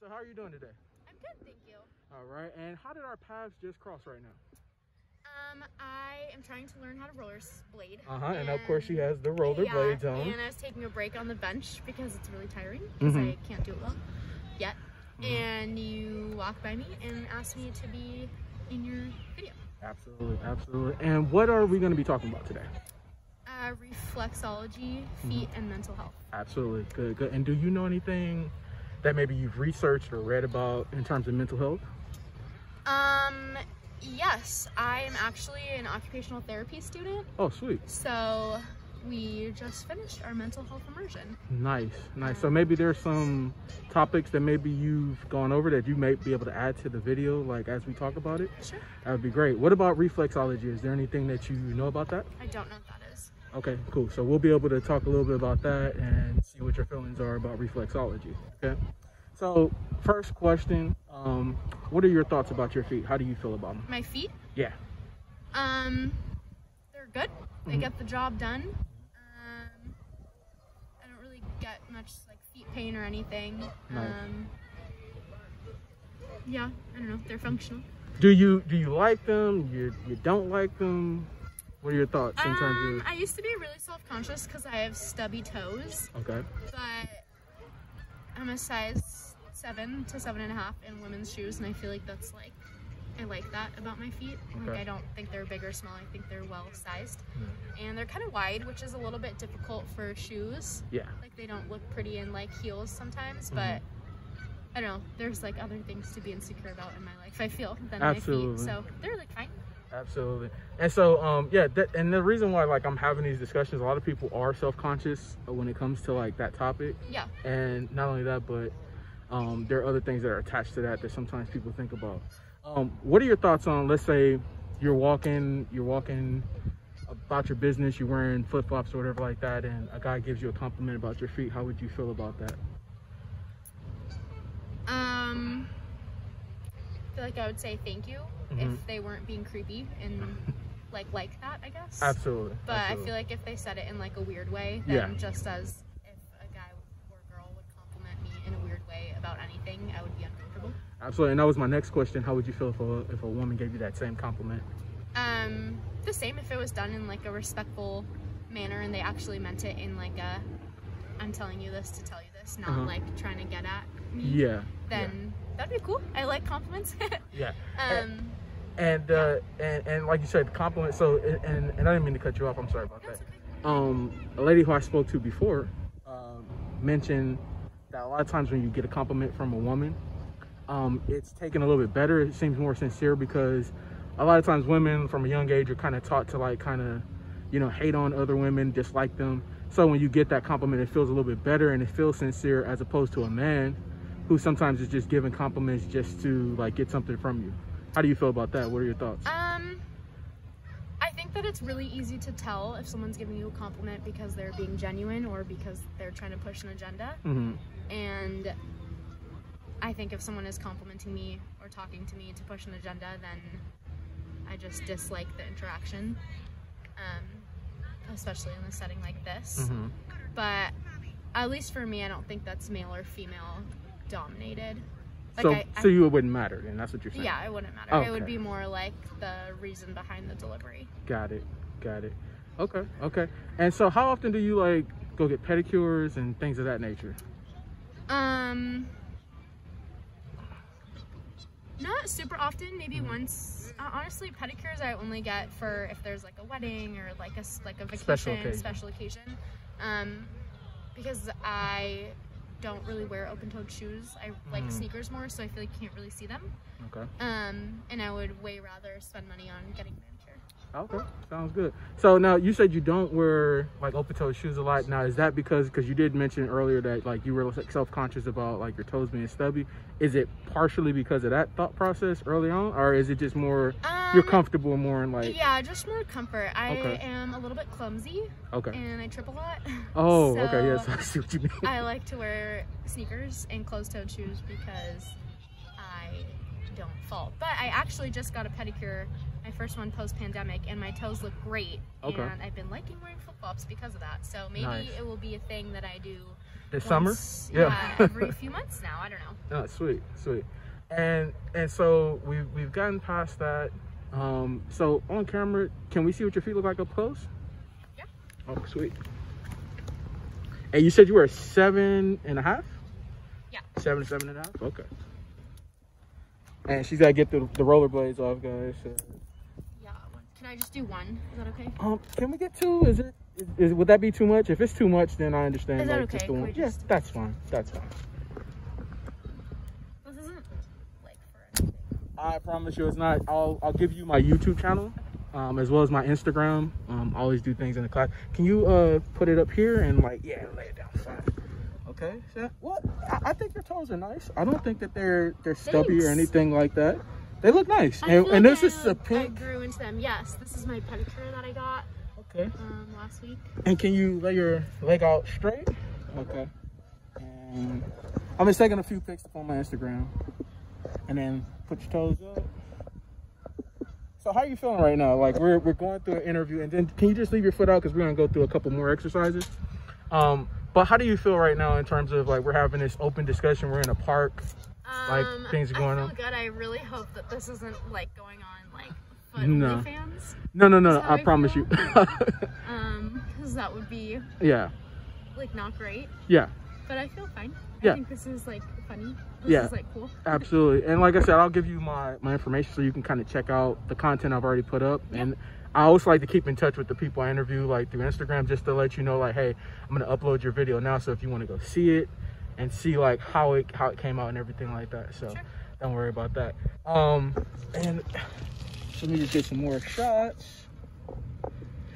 So how are you doing today? I'm good, thank you. All right, and how did our paths just cross right now? I am trying to learn how to rollerblade. And of course she has the rollerblades on. And I was taking a break on the bench because it's really tiring because I can't do it well yet. And you walked by me and asked me to be in your video. Absolutely, absolutely. And what are we going to be talking about today? Reflexology, feet, and mental health. Absolutely, good, good. And do you know anything that maybe you've researched or read about in terms of mental health? Yes, I am actually an occupational therapy student. Oh, sweet. So we just finished our mental health immersion. Nice, nice. So maybe there's some topics that maybe you've gone over that you may be able to add to the video, like as we talk about it. Sure. That would be great. What about reflexology? Is there anything that you know about that? I don't know what that is. Okay, cool. So we'll be able to talk a little bit about that and see what your feelings are about reflexology. Okay. So first question, what are your thoughts about your feet? How do you feel about them? My feet? Yeah. They're good. They get the job done. I don't really get much like feet pain or anything. Nice. Yeah, I don't know. They're functional. Do you like them? You don't like them? What are your thoughts in terms of? I used to be really self-conscious because I have stubby toes. Okay. But I'm a size 7 to 7.5 in women's shoes, and I feel like that's like, I like that about my feet. Okay. Like I don't think they're big or small. I think they're well sized, and they're kind of wide, which is a little bit difficult for shoes. Yeah. Like they don't look pretty in like heels sometimes, but I don't know. There's like other things to be insecure about in my life, I feel, than my feet. So they're like fine. Absolutely. And so yeah, and the reason why like I'm having these discussions, a lot of people are self-conscious when it comes to like that topic. Yeah. And not only that, but there are other things that are attached to that sometimes people think about. What are your thoughts on, let's say you're walking about your business, you're wearing flip-flops or whatever like that, and a guy gives you a compliment about your feet? How would you feel about that? I feel like I would say thank you if they weren't being creepy and like that, I guess. Absolutely. But absolutely. I feel like if they said it in like a weird way, then just as if a guy or girl would compliment me in a weird way about anything, I would be uncomfortable. Absolutely. And that was my next question. How would you feel if a woman gave you that same compliment? The same if it was done in like a respectful manner and they actually meant it in like a, I'm telling you this to tell you this, not like trying to get at me. Yeah. Then that'd be cool. I like compliments. Yeah. And like you said, compliment. So and I didn't mean to cut you off. I'm sorry about that. Okay. A lady who I spoke to before mentioned that a lot of times when you get a compliment from a woman, it's taken a little bit better. It seems more sincere because a lot of times women from a young age are kind of taught to like hate on other women, dislike them. So when you get that compliment, it feels a little bit better and it feels sincere, as opposed to a man who sometimes is just giving compliments just to like get something from you. How do you feel about that? What are your thoughts? I think that it's really easy to tell if someone's giving you a compliment because they're being genuine or because they're trying to push an agenda. And I think if someone is complimenting me or talking to me to push an agenda, then I just dislike the interaction, especially in a setting like this. But at least for me, I don't think that's male or female dominated. Like so you wouldn't matter, and that's what you're saying? Yeah, it wouldn't matter. It would be more like the reason behind the delivery. Got it. Okay, okay. And so how often do you like go get pedicures and things of that nature? Not super often, maybe once. Honestly, pedicures I only get for if there's like a wedding or like a vacation, special occasion. Because I don't really wear open-toed shoes. I like sneakers more, so I feel like you can't really see them. Okay. And I would way rather spend money on getting a manicure. Okay, sounds good. So now you said you don't wear like open-toed shoes a lot. Now is that because you did mention earlier that like you were like self-conscious about like your toes being stubby? Is it partially because of that thought process early on, or is it just more you're comfortable more in like? Yeah, just more comfort. I am a little bit clumsy. Okay. And I trip a lot. Oh, so okay, yes, I see what you mean. I like to wear sneakers and closed-toed shoes because I don't fall. But I actually just got a pedicure, my first one post-pandemic, and my toes look great. And I've been liking wearing flip-flops because of that. So maybe it will be a thing that I do This summer? Yeah, every few months now. I don't know. Oh, sweet, sweet. And so we've gotten past that. So on camera, can we see what your feet look like up close? Yeah. Oh, sweet. And you said you were 7.5? Yeah. 7.5? Okay. And she's got to get the rollerblades off, guys. So. Yeah. Can I just do one? Is that okay? Can we get 2? Would that be too much? If it's too much, then I understand. Is that like, okay? just the one. Yeah, that's fine. That's fine. This isn't like for anything. I promise you, it's not. I'll give you my YouTube channel, as well as my Instagram. I always do things in the class. Can you put it up here and like, yeah, lay it down flat. Okay. So, well, I think your toes are nice. I don't think that they're stubby or anything like that. They look nice. And this is a pink. I grew into them. Yes, this is my pedicure that I got. Okay. Last week. And can you lay your leg out straight? Okay. And I'm just taking a few pics up on my Instagram. And then put your toes up. So how are you feeling right now? Like we're going through an interview, and then can you just leave your foot out because we're gonna go through a couple more exercises. But how do you feel right now in terms of like we're having this open discussion? We're in a park, like things are going on. I feel good. I really hope that this isn't like going on like foot fans. No. I promise you. Because that would be like not great. Yeah. But I feel fine. Yeah. I think this is like funny. This is like cool. Absolutely. And like I said, I'll give you my information so you can kind of check out the content I've already put up. And I always like to keep in touch with the people I interview like through Instagram just to let you know like, hey, I'm gonna upload your video now. So if you want to go see it and see like how it came out and everything like that. So don't worry about that. And so let me just get some more shots.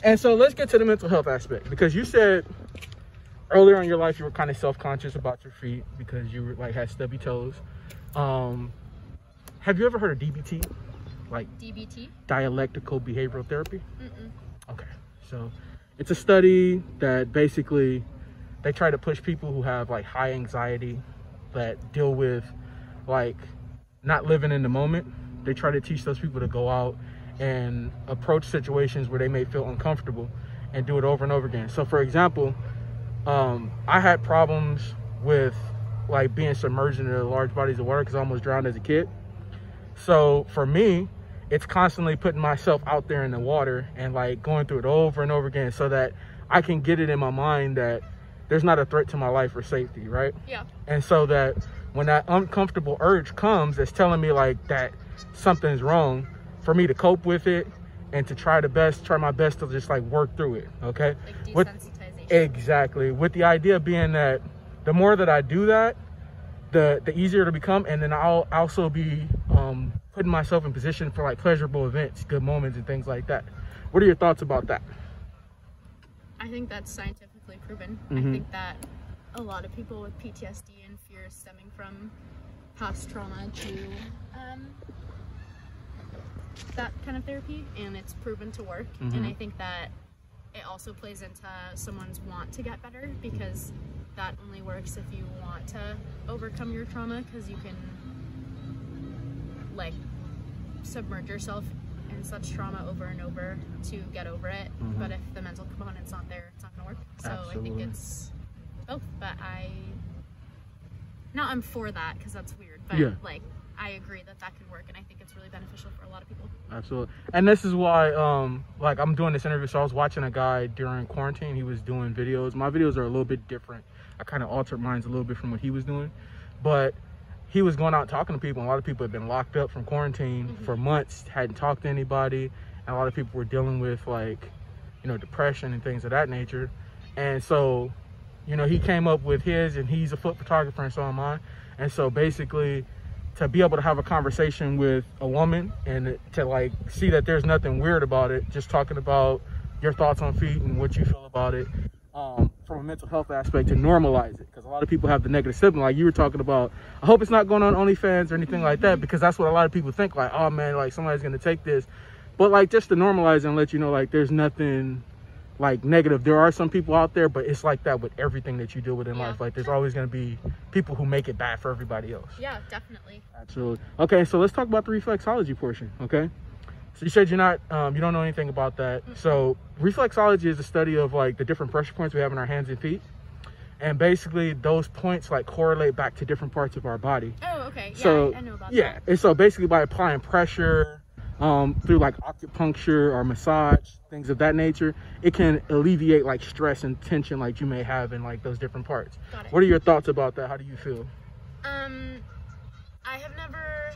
And so let's get to the mental health aspect, because you said earlier in your life you were kind of self-conscious about your feet because you were like had stubby toes. Have you ever heard of DBT? Like DBT? Dialectical behavioral therapy? Okay, so it's a study that basically they try to push people who have like high anxiety, that deal with like not living in the moment. They try to teach those people to go out and approach situations where they may feel uncomfortable and do it over and over again. So for example, I had problems with like being submerged into large bodies of water because I almost drowned as a kid. So for me, it's constantly putting myself out there in the water and like going through it over and over again so that I can get it in my mind that there's not a threat to my life or safety, right? Yeah. And so that when that uncomfortable urge comes, it's telling me like that something's wrong, for me to cope with it and to try my best to just like work through it, okay? Like desensitization. Exactly. With the idea being that the more that I do that, the easier to become, and then I'll also be putting myself in position for like pleasurable events, good moments and things like that. What are your thoughts about that? I think that's scientifically proven. I think that a lot of people with PTSD and fears stemming from past trauma do that kind of therapy, and it's proven to work. And I think that it also plays into someone's want to get better, because that only works if you want to overcome your trauma, because you can like submerge yourself in such trauma over and over to get over it. But if the mental component's not there, it's not gonna work. So absolutely. I think it's both, but I'm for that because that's weird, but like I agree that can work, and I think it's really beneficial for a lot of people. Absolutely. And this is why like I'm doing this interview. So I was watching a guy during quarantine. He was doing videos. My videos are a little bit different. I kind of altered mine a little bit from what he was doing, but he was going out talking to people. And a lot of people had been locked up from quarantine for months, hadn't talked to anybody, and a lot of people were dealing with like, you know, depression and things of that nature. And so, you know, he came up with his, and he's a foot photographer and so am I. And so basically, to be able to have a conversation with a woman and to like see that there's nothing weird about it, just talking about your thoughts on feet and what you feel about it, from a mental health aspect, to normalize it, because a lot of people have the negative stigma, like you were talking about. I hope it's not going on OnlyFans or anything like that, because that's what a lot of people think, like, oh man, like somebody's gonna take this. But like just to normalize and let you know like there's nothing like negative. There are some people out there, but it's like that with everything that you deal with in life. Like there's always going to be people who make it bad for everybody else. Yeah, definitely. Absolutely. Okay, so let's talk about the reflexology portion. Okay, so you said you're not you don't know anything about that. So reflexology is a study of like the different pressure points we have in our hands and feet, And basically those points like correlate back to different parts of our body. Oh, okay. Yeah, So I know about yeah, that. and so basically by applying pressure through like acupuncture or massage, things of that nature, it can alleviate like stress and tension like you may have in like those different parts. Got it. What are your thoughts about that? How do you feel? I have never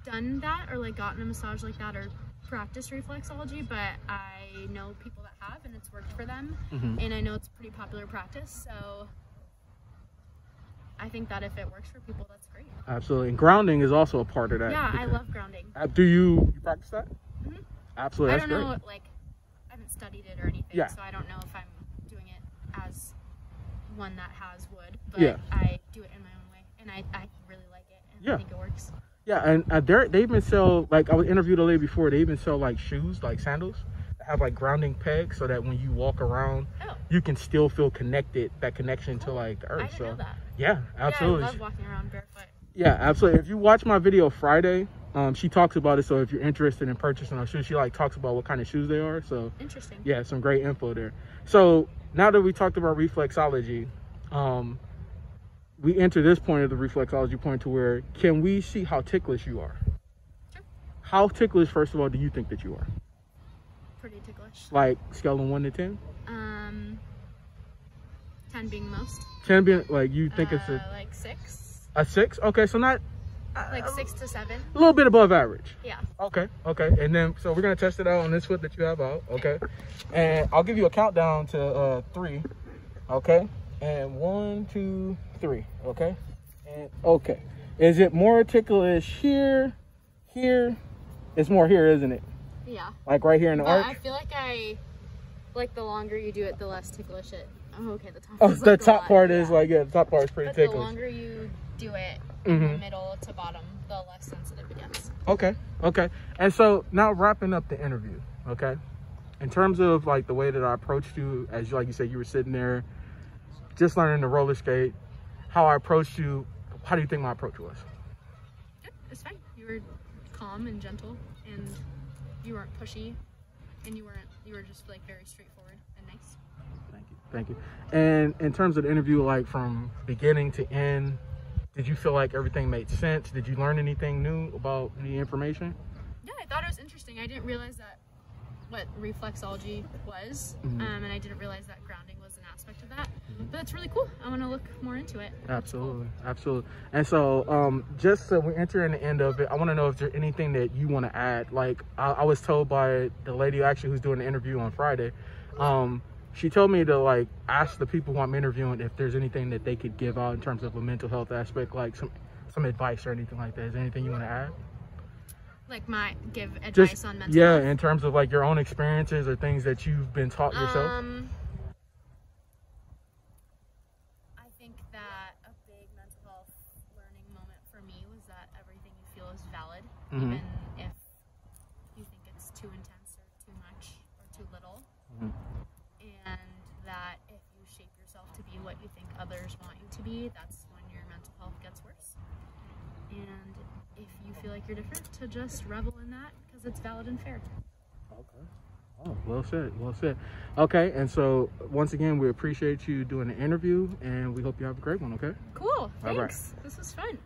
done that or like gotten a massage like that or practiced reflexology, but I know people that have, and it's worked for them. And I know it's a pretty popular practice, so I think that if it works for people, that's great. Absolutely. And grounding is also a part of that. Yeah, I love grounding. Do you practice that? Absolutely. I don't know, like, I haven't studied it or anything, so I don't know if I'm doing it as one that has would, but I do it in my own way, and I really like it, and I think it works. Yeah, and they even sell, like, I was interviewed a lady before, they even sell like shoes, like sandals, that have like grounding pegs so that when you walk around, you can still feel connected, that connection to like the earth. I didn't know that. Yeah, absolutely. Yeah, I love walking around barefoot. Yeah, absolutely. If you watch my video Friday, she talks about it, so if you're interested in purchasing those shoes, she like talks about what kind of shoes they are. So interesting. Yeah, some great info there. So now that we talked about reflexology, we enter this point of the reflexology point to where, can we see how ticklish you are? Sure. How ticklish, first of all, do you think that you are? Pretty ticklish. Like scale of 1 to 10? 10 being most. 10 being, like, you think it's a... like 6. A 6? Okay, so not... like 6 to 7. A little bit above average. Yeah. Okay. And then, so we're going to test it out on this foot that you have out. Okay. And I'll give you a countdown to 3. Okay. And 1, 2, 3. Okay. And okay. Is it more ticklish here? Here? It's more here, isn't it? Yeah. Like right here in the arch? I feel like the longer you do it, the less ticklish it. Oh, okay. The top. Oh, the top part is like, the top part is pretty ticklish. The longer you do it, from the middle to bottom, the less sensitive it gets. Okay. And so now wrapping up the interview. Okay. In terms of like the way that I approached you, as like you said, you were sitting there, just learning to roller skate. How I approached you. How do you think my approach was? Good. It's fine. You were calm and gentle, and you weren't pushy, and you were just like very straightforward and nice. Thank you. And in terms of the interview, like from beginning to end, did you feel like everything made sense? Did you learn anything new about the information? Yeah, I thought it was interesting. I didn't realize that what reflexology was, and I didn't realize that grounding was an aspect of that. But it's really cool. I want to look more into it. Absolutely. And so just so we're entering the end of it, I want to know if there's anything that you want to add. Like I was told by the lady actually who's doing the interview on Friday, she told me to like ask the people who I'm interviewing if there's anything that they could give out in terms of a mental health aspect, like some advice or anything like that. Is there anything you want to add? Like give advice on mental health? In terms of like your own experiences or things that you've been taught yourself. I think that a big mental health learning moment for me was that everything you feel is valid, even if you think it's too intense or too much or too little. And that if you shape yourself to be what you think others want you to be, that's when your mental health gets worse. And if you feel like you're different, to just revel in that because it's valid and fair. Okay. Oh, well said. Okay, and so once again, we appreciate you doing the interview, and we hope you have a great one. Okay. Cool. Thanks. All right. This was fun.